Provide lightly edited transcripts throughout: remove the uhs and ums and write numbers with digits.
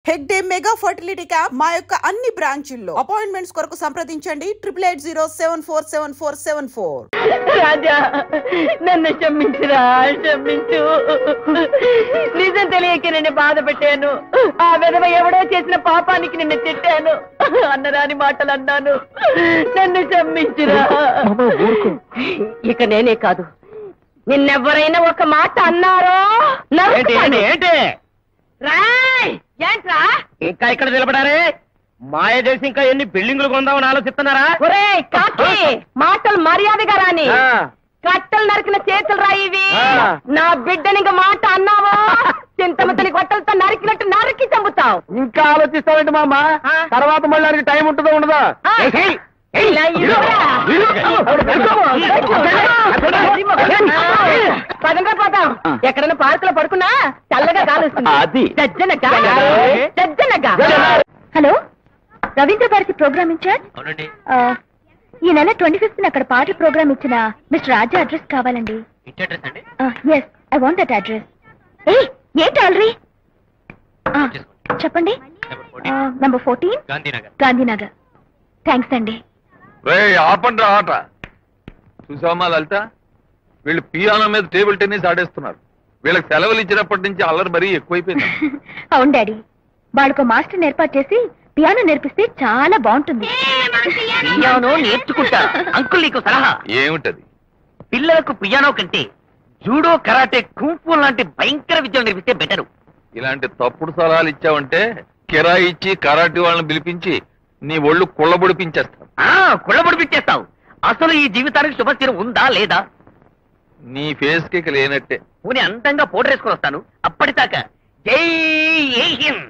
Hegde mega fertility camp మా యొక్క అన్ని బ్రాంచుల్లో అపాయింట్మెంట్స్ కొరకు సంప్రదించండి 8880747474. రాజా నన్ను క్షమించురా, క్షమించు. నిజం తెలియక నిన్ను బాధ పెట్టాను. ఆ విధవ ఎవడో చేసిన పాపానికి నిన్ను తిట్టాను, అన్నరాని మాటలు అన్నాను. నన్ను క్షమించురా. ఇక నేనే కాదు, నిన్నెవరైనా ఒక మాట అన్నారో రాయ్. ఏంట్రా ఇంకా ఇక్కడ నిలబడారే? మాయ చేసి ఇంకా ఎన్ని బిల్డింగులు కొందామని ఆలోచిస్తున్నారా? ఒరే కాకి, మాటలు మర్యాదగా రాని. కట్టలు నరికిన చేతులు రాయివి. నా బిడ్డని ఇంకా మాట అన్నావో చింతమతని గొట్టలతో నరికినట్టు నరికి చంపుతావు. ఇంకా ఆలోచిస్తావేంటి మామ? తర్వాత మళ్ళీ టైం ఉంటుందో ఉండదా? పదంగా పోతాం. ఎక్కడైనా పార్కులో పడుకున్నా చల్లగా కాలుస్తుంది. Hello, Ravindra Bharathi program incharge. ఈ నెల 25th అక్కడ పార్టీ ప్రోగ్రామ్ ఇచ్చిన మిస్టర్ రాజా అడ్రస్ కావాలండి. Yes, I want that address. ఏంటి ఆల్రెడీ చెప్పండి. నంబర్ 14 గాంధీనగర్. థ్యాంక్స్ అండి. ఆపండి ఆట. చూసామా లలిత, వీళ్ళు పియానో మీద టేబుల్ టెన్నిస్ ఆడేస్తున్నారు. వీళ్ళకి సెలవులు ఇచ్చినప్పటి నుంచి అల్లరి మరీ ఎక్కువైపోయింది. అవును డాడీ, వాళ్ళకు మాస్టర్ ఏర్పాటు చేసి పియానో నేర్పిస్తే చాలా బాగుంటుంది. పియానో నేర్చుకుంటా అంకుల్, నీకు సలహా ఏమిటది? పిల్లలకు పియానో కంటే జూడో, కరాటే, కుంఫు లాంటి భయంకర విద్యలు నేర్పిస్తే బెటరు. ఇలాంటి తప్పుడు సలహాలు ఇచ్చావంటే కిరాయి ఇచ్చి కరాటే వాళ్ళని పిలిపించి నీ ఒళ్ళు కుళ్ళబొడిపించేస్తావు. కుళ్ళబొడిపించేస్తావు. అసలు ఈ జీవితానికి శుభస్థిరం ఉందా లేదా? నీ ఫేస్ కి లేనట్టే. పోనీ అందంగా పౌడర్ వేసుకొని వస్తాను. అప్పటిదాకా జై హింద్.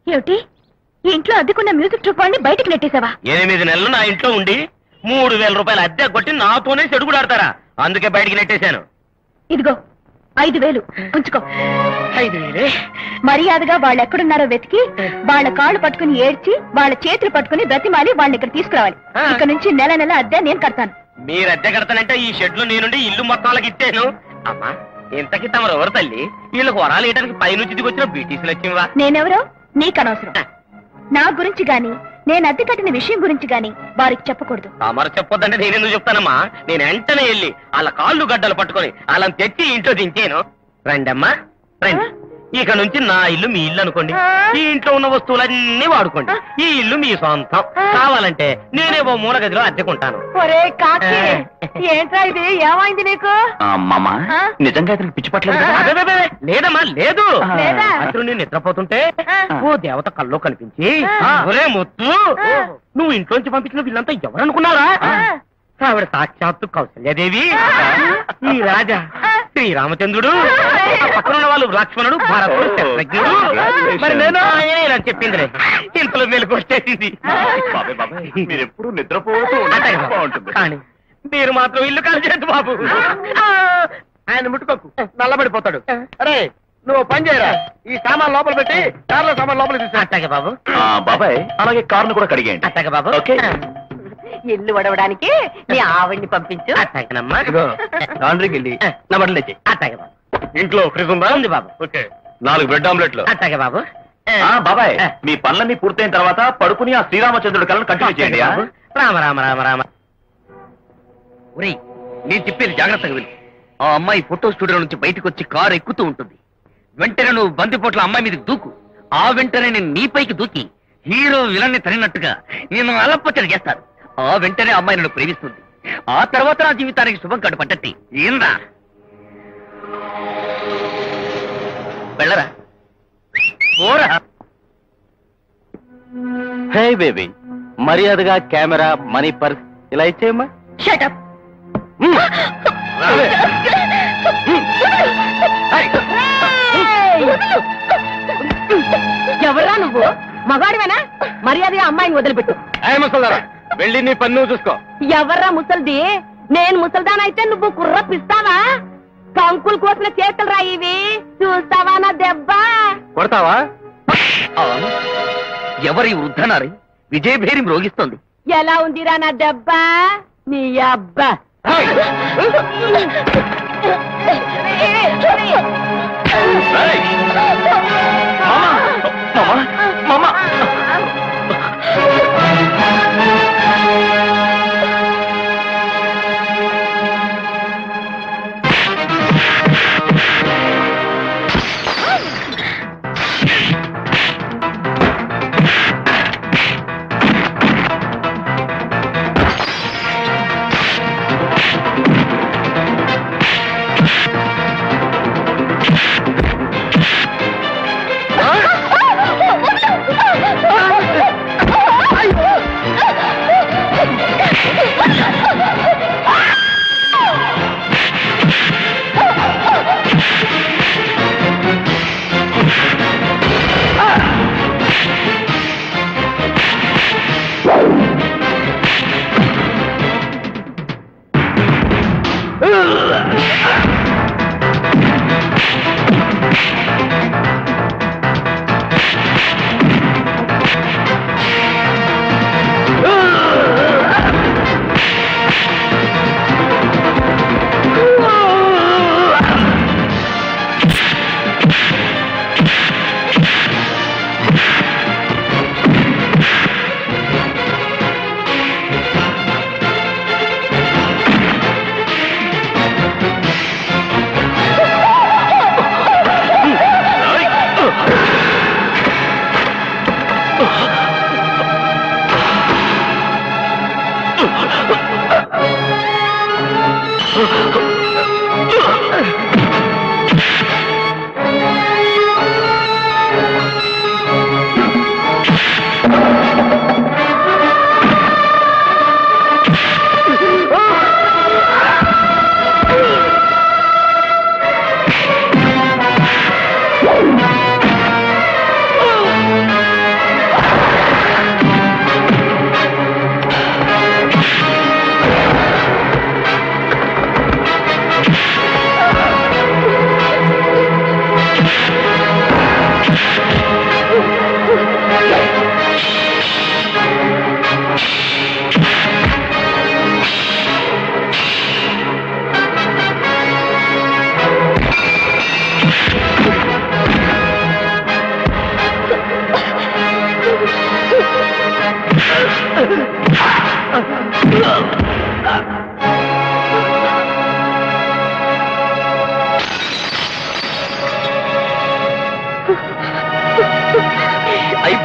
ఏమిటి, ఈ ఇంట్లో అద్దెకున్న మ్యూజిక్ ట్రూప్ వాడిని బయటికి నెట్టేసావా? 8 నెలలు నా ఇంట్లో ఉండి 3000 రూపాయల అద్దె కొట్టి నాతోనే చెడుగుడాడతారా? అందుకే బయటికి నెట్టేశాను. ఇదిగో 5000 ఉంచుకో. 5000? మర్యాదగా వాళ్ళు ఎక్కడున్నారో వెతికి వాళ్ళ కాళ్ళు పట్టుకుని ఏడ్చి వాళ్ళ చేతులు పట్టుకుని బ్రతిమాలి వాళ్ళని ఇక్కడ తీసుకురావాలి. ఇక్కడ నుంచి నెల నెల అద్దె నేను కడతాను. మీరు అద్దె కడతానంటే ఈ షెడ్ లో నేనుండి ఇల్లు మొత్తాలకు ఇచ్చాను. అమ్మా, ఇంతకి తమరు ఎవరు తల్లి? వీళ్ళకు వరాలు వేయడానికి పైనుంచి దిగొచ్చిన బీటీసీలు వచ్చినవా? నేనెవరో నీకు అనవసరం. నా గురించి గాని నేను అద్దె కట్టిన విషయం గురించి గాని వారికి చెప్పకూడదు. తమరు చెప్పొద్దంటే నేనెందుకు చెప్తానమ్మా? నేను వెంటనే వెళ్ళి వాళ్ళ కాళ్ళు గడ్డలు పట్టుకొని వాళ్ళని తెచ్చి ఇంట్లో దించాను. రండమ్మా రండి. ఇక నుంచి నా ఇల్లు మీ ఇల్లు అనుకోండి. ఈ ఇంట్లో ఉన్న వస్తువులన్నీ వాడుకోండి. ఈ ఇల్లు మీ సొంతం. కావాలంటే నేనే ఓ మూల గదిలో అద్దెకుంటాను. ఏంట్రా ఇది? ఏమైంది నీకు? నిజంగా ఇతనికి పిచ్చి పట్టలేదు. లేదమ్మా, లేదు. అసలు నేను నిద్రపోతుంటే ఓ దేవత కల్లో కనిపించి, ఒరే ముత్తు, నువ్వు ఇంట్లోంచి పంపించిన వీళ్ళంతా ఎవరనుకున్నారా? ఆవిడ సాక్షాత్తు కౌసల్యాదేవి, ఈ రాజా శ్రీరామచంద్రుడు, పక్కన ఉన్న వాళ్ళు లక్ష్మణుడు, భరతుడు, శత్రుఘ్నుడు. మరి నేను చెప్పిందిరే, ఇంతలో మేలుకు వచ్చేసింది. మీరు ఎప్పుడు నిద్రపోతూ కానీ మీరు మాత్రం ఇల్లు కాల్చేయద్దు బాబు. ఆయన ముట్టుకోకు, నల్లబడిపోతాడు. అరే నువ్వు పని చేయరా, ఈ సామాన్ లోపల పెట్టి కార్లో సామాన్ లోపల తీసు. అట్టాగే బాబు. బాబాయ్, అలాగే కారును కూడా కడిగేయండి. అట్టాగే బాబు. ఇల్లు వడవడానికి నీ ఆవిడ్ని పంపించు. అట్టాగేనమ్మా. లాండ్రీకి వెళ్ళి నా బట్టలు తెచ్చి. అట్టాగే బాబు. ఇంట్లో ఫ్రిజ్ ఉందా? ఉంది బాబు. Okay, 4 bread ఆమ్లెట్లు. అట్టాగే బాబు. బాబాయ్, మీ పనులన్నీ పూర్తయిన తర్వాత పడుకుని ఆ శ్రీరామచంద్రుడి కళ్ళను కంటిన్యూ చేయండి. రామ రామ రామ రామ. ఒరేయ్, నేను చెప్పేది జాగ్రత్తగా విను. ఆ అమ్మాయి ఫోటో స్టూడియో నుంచి బయటకు వచ్చి కారు ఎక్కుతూ ఉంటుంది. వెంటనే నువ్వు బంతిపోట్ల అమ్మాయి మీద దూకు. ఆ వెంటనే నేను నీపైకి దూకి హీరో విలన్ని తరినట్టుగా నేను అలపచ్చడి చేస్తాను. ఆ వెంటనే అమ్మాయి నన్ను ప్రేమిస్తుంది. ఆ తర్వాత నా జీవితానికి శుభం కాడు పట్టట్టి. ఏందా వెళ్ళరా, పోరా. హే బేబీ, మర్యాదగా కెమెరా, మనీ, పర్స్ ఇలా ఇచ్చేయమ్మా. Shut up. ఎవరా నువ్వు? మగాడివేనా? మర్యాదగా అమ్మాయిని వదిలిపెట్టు. వెళ్ళి నీ పన్ను చూసుకో. ఎవర్రా ముసల్ది? నేను ముసల్దానైతే నువ్వు కుర్ర పిస్తావా? కంకులు కోసిన చేతులు రా ఇవి. చూస్తావా నా దెబ్బ? కొడతావా? ఎవరి వృద్ధనారి విజయభేరి మ్రోగిస్తోంది. ఎలా ఉందిరా నా దెబ్బ? నీ అబ్బా.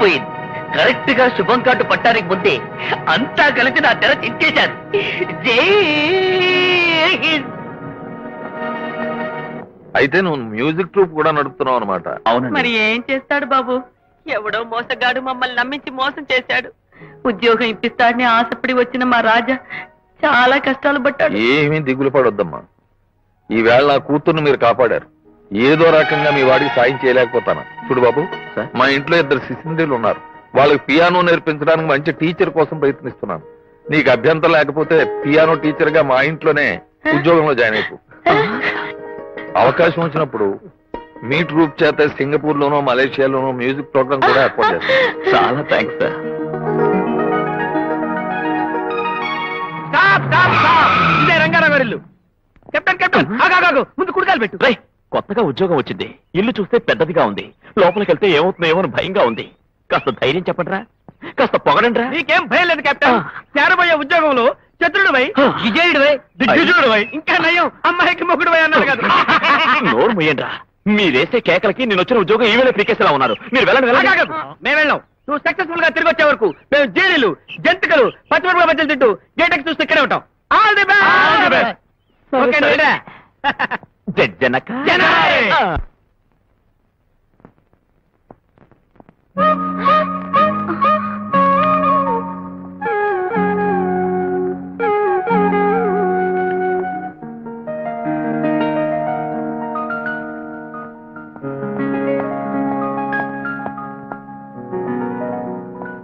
అయిపోయింది. కరెక్ట్ గా శుభం కార్డు పట్టానికి ముందే అంతా కలిసి నా తెర తించేశారు. జై హింద్. అయితే నువ్వు మ్యూజిక్ ట్రూప్ కూడా నడుపుతున్నావు అనమాట? అవునండి. మరి ఏం చేస్తాడు బాబు, ఎవడో మోసగాడు మమ్మల్ని నమ్మించి మోసం చేశాడు. ఉద్యోగం ఇప్పిస్తాడని ఆశపడి వచ్చిన మా రాజా చాలా కష్టాలు పడ్డాడు. ఏమీ దిగులు పడొద్దమ్మా. ఈవేళ నా కూతుర్ని మీరు కాపాడారు. ఏదో రకంగా మీ వాడికి సాయం చేయలేకపోతాను. చూడు బాబు, మా ఇంట్లో 2 శిశుంద్రులు ఉన్నారు. వాళ్ళకి పియానో నేర్పించడానికి మంచి టీచర్ కోసం ప్రయత్నిస్తున్నాను. నీకు అభ్యంతరం లేకపోతే పియానో టీచర్ గా మా ఇంట్లోనే ఉద్యోగంలో జాయిన్ అయిపో. అవకాశం వచ్చినప్పుడు మీ ట్రూప్ చేత సింగపూర్ లోనో మలేషియాలోనో మ్యూజిక్ ప్రోగ్రామ్ కూడా ఏర్పాటు చేస్తాను. చాలా థ్యాంక్స్ సార్. ఇదే రంగారావు గారి ఇల్లు. కెప్టెన్ కెప్టెన్ ఆగాగు, ముందు కుడికాలు పెట్టు. రేయ్, కొత్తగా ఉద్యోగం వచ్చింది. ఇల్లు చూస్తే పెద్దదిగా ఉంది. లోపలికి వెళ్తే ఏమవుతుందో అని భయంగా ఉంది. కాస్త ధైర్యం చెప్పండిరా, కాస్త పొగడండిరా. నీకేం భయం లేదు కెప్టెన్. చేరబోయే ఉద్యోగంలో చతురుడివై, విజయుడివై, దిగ్విజయుడివై, ఇంకా నయం అమ్మాయికి మొగుడువై అన్నారు కదా. నోరు ముయ్యండిరా. మీరేసే కేకలకి నేను వచ్చిన ఉద్యోగం ఈవేళ పీకేసేలా ఉన్నారు. మీరు వెళ్ళండి వెళ్ళండి. మేము వెళ్ళాం. నువ్వు సక్సెస్ఫుల్ గా తిరిగి వచ్చే వరకు మేము జైలు, జంతికలు, పచ్చిమిరపకాయ బజ్జీలు తింటూ గేటెక్స్ చూస్తూ ఇక్కడే ఉంటాం. All the best. ఓకే నీడా. Janaka Janaka.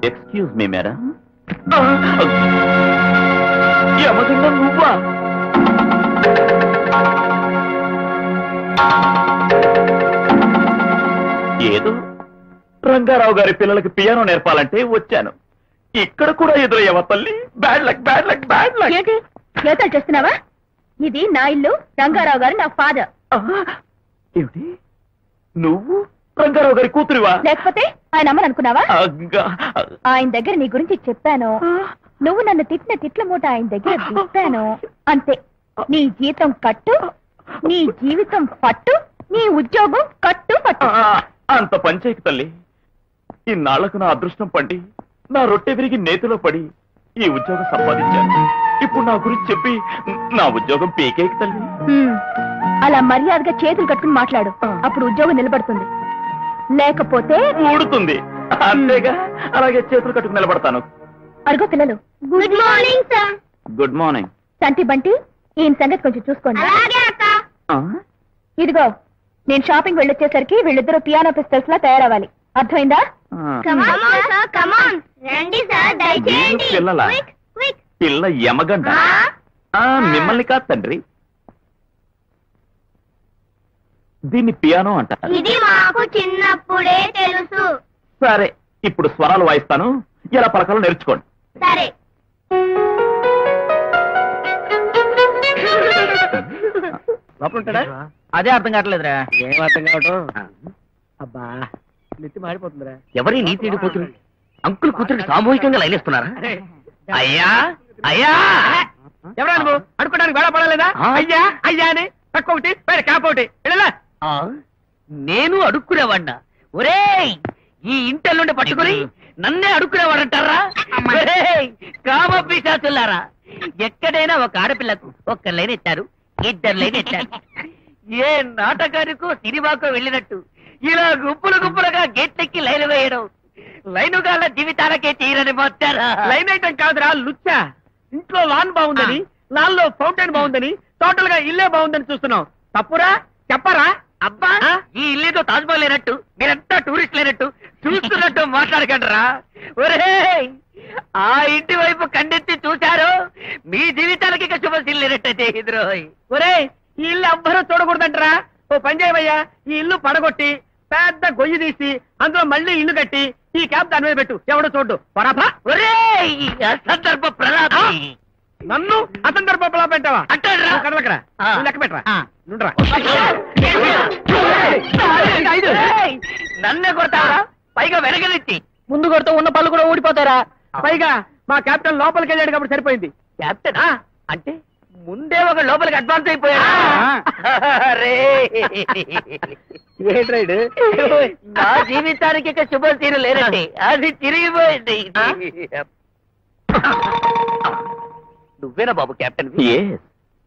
Excuse me madam. యమగండం నువ్వా? ఏదో రంగారావు గారి పిల్లలకి పియానో నేర్పాలంటే వచ్చాను. ఇక్కడ కూడా ఎదురయ్యవా తల్లి? Bad luck, bad luck, bad luck. ఏంటి చేతలు చేస్తున్నావా? ఇది నా ఇల్లు, రంగారావు గారు నా ఫాదర్. ఏమిటి, నువ్వు రంగారావు గారి కూతురివా? లేకపోతే ఆయన అమ్మని అనుకున్నావా? అగ్గా. ఆయన దగ్గర నీ గురించి చెప్పాను. నువ్వు నన్ను తిట్టిన తిట్ల మూట ఆయన దగ్గర తిప్పాను. అంతే. నీ జీతం కట్టు, నీ జీవితం పట్టు, నీ ఉద్యోగం కట్టు పట్టు. అంత పంచాయకి తల్లి. ఇన్నాళ్లకు నా అదృష్టం పండి నా రొట్టె విరిగి నేతిలో పడి ఈ ఉద్యోగం సంపాదించాను. ఇప్పుడు నా గురించి చెప్పి నా ఉద్యోగం పీకేకి తల్లి. అలా మర్యాదగా చేతులు కట్టుకుని మాట్లాడు, అప్పుడు ఉద్యోగం నిలబడుతుంది. లేకపోతే ఊడుతుంది. అంతేగా, అలాగే చేతులు కట్టుకుని నిలబడతాను. అడుగు పిల్లలు. Good morning sir. Good morning. సంటి బంటి, ఈయన సంగతి కొంచెం చూసుకోండి. ఇదిగో, నేను షాపింగ్ వెళ్ళొచ్చేసరికి వీళ్ళిద్దరూ పియానో పిస్టల్స్ లా తయారవ్వాలి. అర్థమైందా? పిల్లల పిల్ల యమగండ. మిమ్మల్ని కాదు తండ్రి, దీన్ని పియానో అంటారు. ఇది మాకు చిన్నప్పుడే తెలుసు. సరే, ఇప్పుడు స్వరాలు వాయిస్తాను, ఎలా పలకాలో నేర్చుకోండి. సరే. లోపల ఉంటాడా? అదే అర్థం కావట్లేదురా. ఏం అర్థం కావటం? అబ్బా, నెత్తి మాడిపోతుందిరా. ఎవరి నీతి కూతురు? అంకుల్ కూతురికి సామూహికంగా లైనేస్తున్నారా? అయ్యా అయ్యా, ఎవరా నువ్వు? అడుకోవడానికి వేళ పడలేదా? అయ్యా అయ్యా అని తక్కువ ఒకటి, పైన క్యాప్ ఒకటి. నేను అడుక్కునేవాడినా? ఒరేయ్, ఈ ఇంటల్లుండి పట్టుకుని నన్నే అడుక్కునేవాడంటారా? కామ పిశాచులారా, ఎక్కడైనా ఒక ఆడపిల్లకు ఒక్క లైన్ ఇచ్చారు, 2 లైన్ ఇచ్చారు. ఏ నాటకానికో సినిమాకో వెళ్ళినట్టు ఇలా గుంపులు గుంపులుగా గేట్లెక్కి లైన్ వేయడం లైనుగాళ్ళ జీవితాలకే తీరని మొత్తారా? లైన్ ఐటం కాదురా లుచ్చా. ఇంట్లో లాన్ బాగుందని, లాన్ లో ఫౌంటైన్ బాగుందని, టోటల్ గా ఇల్లే బాగుందని చూస్తున్నావు. తప్పురా? చెప్పరా? అబ్బా, ఈ ఇల్లేదో తాజ్మహల్ లేనట్టు, మీరంతా టూరిస్ట్ లేనట్టు చూస్తున్నట్టు మాట్లాడకండిరా. ఒరేయ్, ఆ ఇంటి వైపు కండెత్తి చూశారు, మీ జీవితాలకి ఇక శుభశీలు లేనట్టయితే ఎదురోయ్. ఒరేయ్, ఈ ఇల్లు ఎవ్వరూ చూడకూడదంటరా. ఓ పని చేయవయ్యా, ఈ ఇల్లు పడగొట్టి పెద్ద గొయ్యి తీసి అందులో మళ్ళీ ఇల్లు కట్టి ఈ క్యాప్ దాని మీద పెట్టు, ఎవడో చూడు. పరాపా. ఒరేయ్, అసందర్భ ప్రలాపి. నన్ను అసందర్భ పెట్టావా? అంటారా? కదలకరా, లెక్క పెట్టరా, నుండ్రా. ఏయ్, నన్నే కొడతారా? పైగా వెనగలిచ్చి ముందు కొడుతూ ఉన్న పళ్ళు కూడా ఊడిపోతారా? పైగా మా కెప్టెన్ లోపలికి వెళ్ళాడు కాబట్టి సరిపోయింది. కెప్టెన్ అంటే ముందే ఒక లోపలికి అడ్వాన్స్ అయిపోయా నా జీవితానికి ఇక శుభసీను లేనండి, అది తిరిగిపోయింది. నువ్వేనా బాబు కెప్టెన్?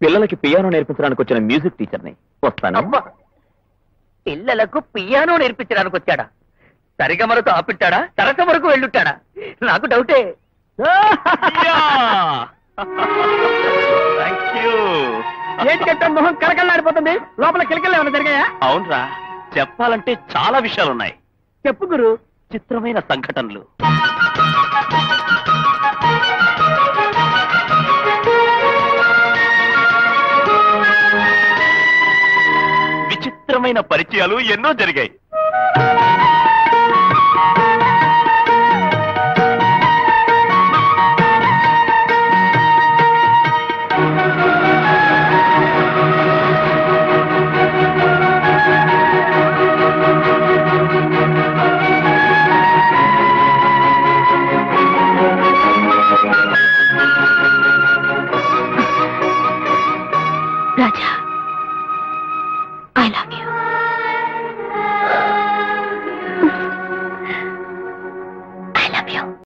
పిల్లలకి పియానో నేర్పించడానికి వచ్చిన మ్యూజిక్ టీచర్ని. వస్తాను. పిల్లలకు పియానో నేర్పించడానికి వచ్చాడా? సరిగమలతో ఆపిట్టాడా? తరక వరకు వెళ్ళుంటాడా? నాకు డౌటే. ఏంటి కెప్టెన్ మొహం కలకల్లాడిపోతుంది? లోపల కిలకలు ఏమైనా జరిగాయా? అవునరా, చెప్పాలంటే చాలా విషయాలున్నాయి. చెప్పు గురు. చిత్రమైన సంఘటనలు. విచిత్రమైన పరిచయాలు ఎన్నో జరిగాయి. రాజా, I love you.